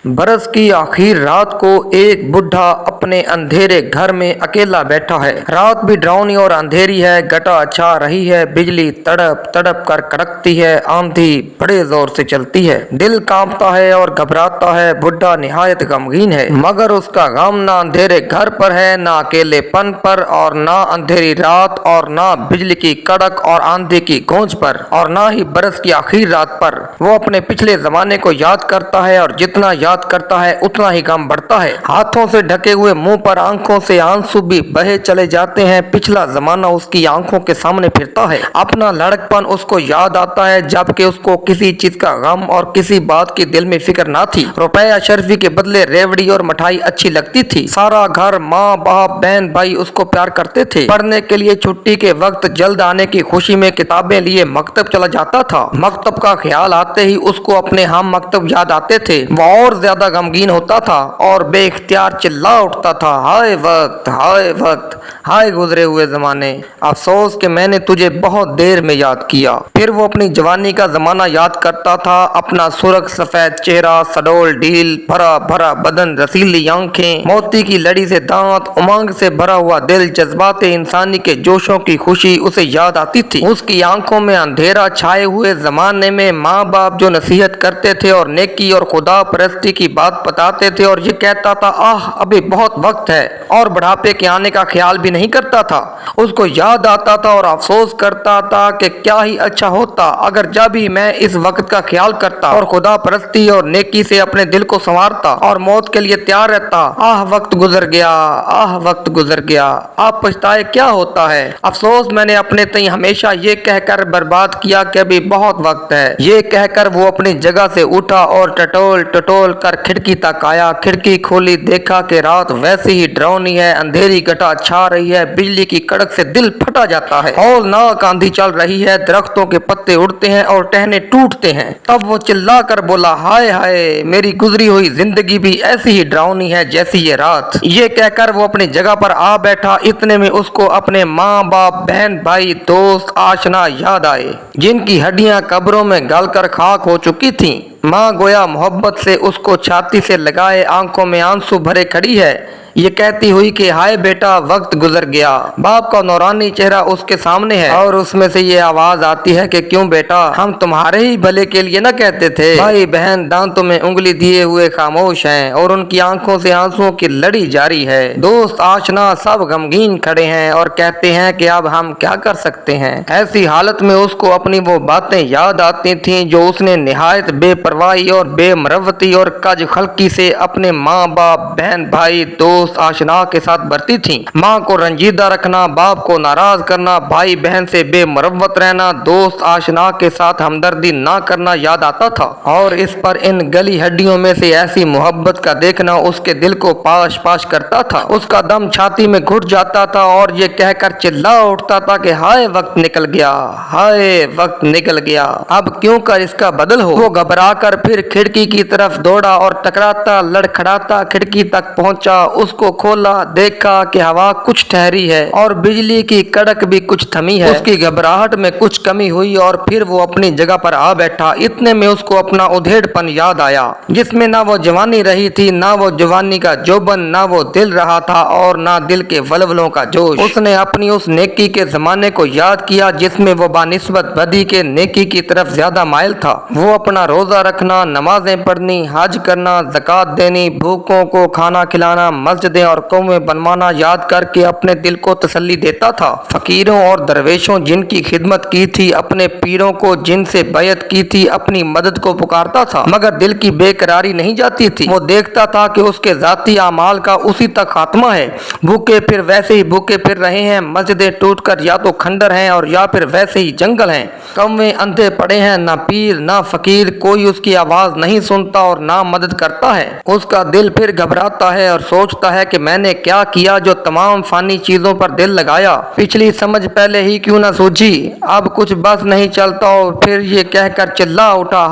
बरस की आखिर रात को एक बुढ़ा अपने अंधेरे घर में अकेला बैठा है। रात भी डरावनी और अंधेरी है, घटा छा रही है, बिजली तड़प तड़प कर कड़कती है, आंधी बड़े जोर से चलती है। दिल कांपता है और घबराता है। बुढ़ा निहायत गमगीन है, मगर उसका गम ना अंधेरे घर पर है, ना अकेलेपन पर, और ना अंधेरी रात, और ना बिजली की कड़क और आंधी की गूंज पर, और ना ही बरस की आखिर रात पर। वो अपने पिछले जमाने को याद करता है, और जितना याद करता है उतना ही गम बढ़ता है। हाथों से ढके हुए मुंह पर आंखों से आंसू भी बहे चले जाते हैं। पिछला जमाना उसकी आंखों के सामने फिरता है। अपना लड़कपन उसको याद आता है, जबकि उसको किसी चीज का गम और किसी बात की दिल में फिक्र ना थी। रुपया शर्फी के बदले रेवड़ी और मिठाई अच्छी लगती थी। सारा घर, माँ बाप, बहन भाई उसको प्यार करते थे। पढ़ने के लिए छुट्टी के वक्त जल्द आने की खुशी में किताबें लिए मकतब चला जाता था। मकतब का ख्याल आते ही उसको अपने हम मकतब याद आते थे। वो और ज्यादा गमगीन होता था और बेइख्तियार चिल्ला उठता था, हाय वक्त, हाय वक्त, हाय गुजरे हुए जमाने, अफसोस कि मैंने तुझे बहुत देर में याद किया। फिर वो अपनी जवानी का जमाना याद करता था। अपना सुर्ख सफेद चेहरा, सडोल ढील, भरा भरा बदन, रसीली आंखें, मोती की लड़ी से दांत, उमंग से भरा हुआ दिल, जज्बाते इंसानी के जोशों की खुशी उसे याद आती थी। उसकी आंखों में अंधेरा छाए हुए जमाने में माँ बाप जो नसीहत करते थे और नेकी और खुदा परस्ती की बात बताते थे, और ये कहता था, आह अभी बहुत वक्त है, और बुढ़ापे के आने का ख्याल भी नहीं करता था। उसको याद आता था और अफसोस करता था कि क्या ही अच्छा होता अगर जब ही मैं इस वक्त का ख्याल करता और खुदा परस्ती और नेकी से अपने दिल को संवारता और मौत के लिए तैयार रहता। आह वक्त गुजर गया, आह वक्त गुजर गया, आप पछताए क्या होता है। अफसोस मैंने अपने तई हमेशा ये कहकर बर्बाद किया कि अभी बहुत वक्त है। ये कहकर वो अपनी जगह से उठा और टटोल टटोल कर खिड़की तक आया। खिड़की खोली, देखा कि रात वैसी ही डरावनी है, अंधेरी घटा छा रही है, बिजली की कड़क से दिल फटा जाता है, हौलनाक आंधी चल रही है, दरख्तों के पत्ते उड़ते हैं और टहने टूटते हैं। तब वो चिल्ला कर बोला, हाय हाय, मेरी गुजरी हुई जिंदगी भी ऐसी ही डरावनी है जैसी ये रात। ये कहकर वो अपनी जगह पर आ बैठा। इतने में उसको अपने माँ बाप, बहन भाई, दोस्त, आशना याद आए, जिनकी हड्डियां कब्रों में गलकर खाक हो चुकी थीं। माँ गोया मोहब्बत से उसको छाती से लगाए, आंखों में आंसू भरे खड़ी है, ये कहती हुई कि हाय बेटा, वक्त गुजर गया। बाप का नौरानी चेहरा उसके सामने है और उसमें से ये आवाज आती है कि क्यों बेटा, हम तुम्हारे ही भले के लिए न कहते थे। भाई बहन दांतों में उंगली दिए हुए खामोश हैं और उनकी आंखों से आंसुओं की लड़ी जारी है। दोस्त, आशना सब गमगीन खड़े हैं और कहते हैं कि अब हम क्या कर सकते हैं। ऐसी हालत में उसको अपनी वो बातें याद आती थीं जो उसने निहायत बेपरवाही और बेमरवती और कज खलकी से अपने माँ बाप, बहन भाई, दोस्त, आशना के साथ बरती थी। माँ को रंजीदा रखना, बाप को नाराज करना, भाई बहन से बेमरवत रहना, दोस्त आशना के साथ हमदर्दी ना करना याद आता था। और इस पर इन गली हड्डियों में से ऐसी मोहब्बत का देखना उसके दिल को पाश पाश करता था। उसका दम छाती में घुट जाता था और ये कहकर चिल्ला उठता था कि हाय वक्त निकल गया, हाय वक्त निकल गया, अब क्यों कर इसका बदल हो। वो घबरा कर फिर खिड़की की तरफ दौड़ा और टकराता लड़खड़ाता खिड़की तक पहुंचा। उसको खोला, देखा कि हवा कुछ ठहरी है और बिजली की कड़क भी कुछ थमी है। उसकी घबराहट में कुछ कमी हुई और फिर वो अपनी जगह पर आ बैठा। इतने में उसको अपना उधेड़पन याद आया, जिसमें ना वो जवानी रही थी, ना वो जवानी का जोबन, ना वो दिल रहा था और ना दिल के वलवलों का जोश। उसने अपनी उस नेकी के जमाने को याद किया जिसमें वो बानिस्बत बदी के नेकी की तरफ ज्यादा माइल था। वो अपना रोजा रखना, नमाजें पढ़नी, हज करना, ज़कात देनी, भूखों को खाना खिलाना, मस्जिदें और कौमें बनवाना याद करके अपने दिल को तसल्ली देता था। फकीरों और दरवेशों जिनकी खिदमत की थी, अपने पीरों को जिनसे बैयत की थी, अपनी मदद को पुकारता था, मगर दिल की बेकरारी नहीं जाती थी। वो देखता था कि उसके जाती अमाल का उसी तक खात्मा है। भूखे फिर वैसे ही भूखे फिर रहे हैं, मस्जिदें टूटकर या तो खंडर हैं और या फिर वैसे ही जंगल हैं। कौमें अंधे पड़े हैं, ना पीर ना फकीर, कोई उसकी आवाज नहीं सुनता और ना मदद करता है। उसका दिल फिर घबराता है और सोचता लगता है कि मैंने क्या किया जो तमाम फानी चीजों पर दिल लगाया। पिछली समझ पहले ही क्यों ना सूझी, अब कुछ बस नहीं चलता। और फिर ये कहकर चिल्ला उठा,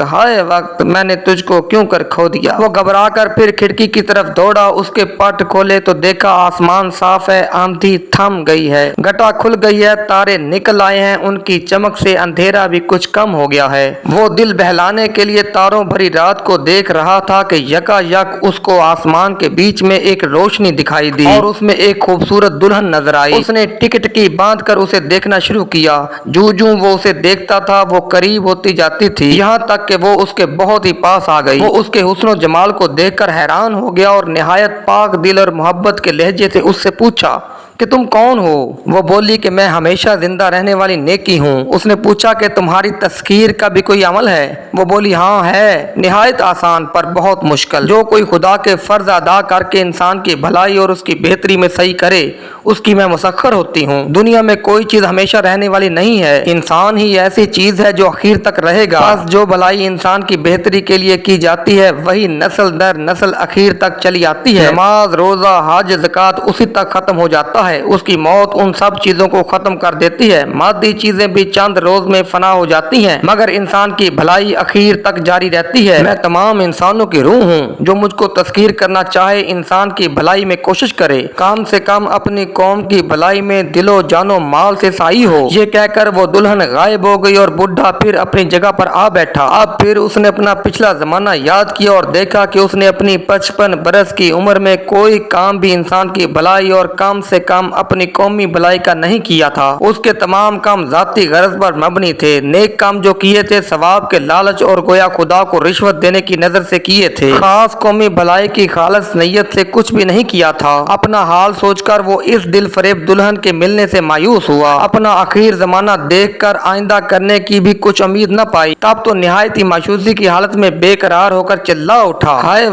हाय वक्त मैंने तुझको क्यों कर खो दिया। वो घबरा कर फिर खिड़की की तरफ दौड़ा। उसके पट खोले तो देखा आसमान साफ है, आंधी थम गई है, घटा खुल गई है, तारे निकल आए हैं, उनकी चमक से अंधेरा भी कुछ कम हो गया है। वो दिल बहलाने के लिए तारों भरी रात को देख रहा था कि यकायक उसको आसमान के बीच में एक रोशनी दिखाई दी और उसमें एक खूबसूरत दुल्हन नजर आई। उसने टिकटकी बांध कर उसे देखना शुरू किया। जूं वो उसे देखता था वो करीब होती जाती थी, यहाँ तक कि वो उसके बहुत ही पास आ गई। वो उसके हुस्न जमाल को देखकर हैरान हो गया और निहायत पाक दिल और मोहब्बत के लहजे से उससे पूछा कि तुम कौन हो। वो बोली कि मैं हमेशा जिंदा रहने वाली नेकी हूँ। उसने पूछा कि तुम्हारी तस्कीर का भी कोई अमल है। वो बोली हाँ है, निहायत आसान पर बहुत मुश्किल। जो कोई खुदा के फर्ज अदा करके इंसान की भलाई और उसकी बेहतरी में सही करे उसकी मैं मुसख्खर होती हूँ। दुनिया में कोई चीज हमेशा रहने वाली नहीं है, इंसान ही ऐसी चीज है जो आखिर तक रहेगा। बस जो भलाई इंसान की बेहतरी के लिए की जाती है वही नस्ल दर नस्ल आखिर तक चली आती है। नमाज, रोजा, हज, ज़कात उसी तक खत्म हो जाता है। उसकी मौत उन सब चीजों को खत्म कर देती है। मादी चीजें भी चंद रोज में फना हो जाती हैं, मगर इंसान की भलाई आखिर तक जारी रहती है। मैं तमाम इंसानों की रूह हूँ। जो मुझको तस्कीर करना चाहे इंसान की भलाई में कोशिश करे, कम से कम अपनी कौम की भलाई में दिलो जानो माल से साई हो। ये कहकर वो दुल्हन गायब हो गई और बुढ़ा फिर अपनी जगह पर आ बैठा। अब फिर उसने अपना पिछला जमाना याद किया और देखा कि उसने अपनी 55 बरस की उम्र में कोई काम भी इंसान की भलाई और कम से कम अपनी कौमी भलाई का नहीं किया था। उसके तमाम काम जाती गरज पर मबनी थे। नेक काम जो किए थे सवाब के लालच और गोया खुदा को रिश्वत देने की नजर से किए थे। खास कौमी भलाई की खालस नीयत से कुछ भी नहीं किया था। अपना हाल सोचकर वो इस दिल फरेब दुल्हन के मिलने से मायूस हुआ। अपना आखिर जमाना देखकर आइंदा करने की भी कुछ उम्मीद न पाई। तब तो निहायत ही मायूसी की हालत में बेकरार होकर चिल्ला उठा, हाय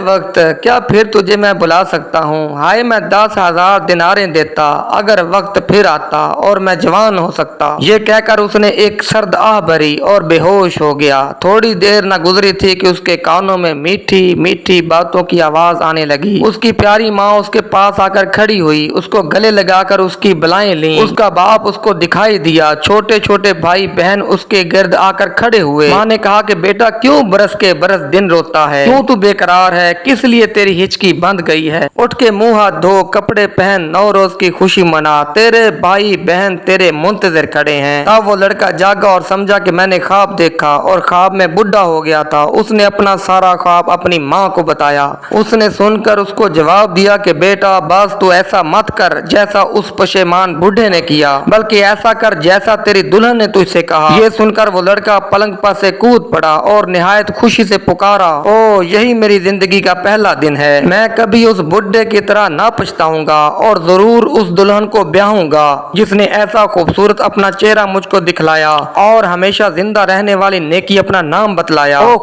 वक्त क्या फिर तुझे मैं बुला सकता हूँ। हाय मैं 10,000 दिनारें देता अगर वक्त फिर आता और मैं जवान हो सकता। ये कहकर उसने एक सर्द आह भरी और बेहोश हो गया। थोड़ी देर न गुजरी थी कि उसके कानों में मीठी मीठी बातों की आवाज आने लगी। उसकी प्यारी माँ उसके पास आकर खड़ी हुई, उसको गले लगाकर उसकी बलाएं ली। उसका बाप उसको दिखाई दिया, छोटे छोटे भाई बहन उसके गिर्द आकर खड़े हुए। माँ ने कहा कि बेटा क्यों बरस के बरस दिन रोता है, क्यों तू बेकरार है, किस लिए तेरी हिचकी बंद गई है। उठ के मुंह हाथ धो, कपड़े पहन, नौ रोज की खुशी मना, तेरे भाई बहन तेरे मुंतजर खड़े हैं। तब वो लड़का जागा और समझा कि मैंने ख्वाब देखा और ख्वाब में बुढ़ा हो गया था। उसने अपना सारा ख्वाब अपनी माँ को बताया। उसने सुनकर उसको जवाब दिया कि बेटा बस तू ऐसा मत कर जैसा उस पशेमान बूढ़े ने किया, बल्कि ऐसा कर जैसा तेरी दुल्हन ने तुझसे कहा। ये सुनकर वो लड़का पलंग पर से कूद पड़ा और निहायत खुशी से पुकारा, ओ यही मेरी जिंदगी का पहला दिन है। मैं कभी उस बुढ़े की तरह ना पछताऊंगा और जरूर उस दुल्हन को ब्याहूंगा जिसने ऐसा खूबसूरत अपना चेहरा मुझको दिखलाया और हमेशा जिंदा रहने वाली नेकी अपना नाम बतलाया। ओ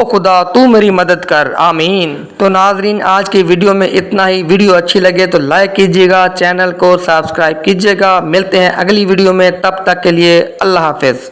खुदा तू मेरी मदद कर, आमीन। तो नाजरीन आज की वीडियो में इतना ही। वीडियो अच्छी लगे तो लाइक कीजिएगा, चैनल को सब्सक्राइब कीजिएगा। मिलते हैं अगली वीडियो में, तब तक के लिए अल्लाह हाफिज।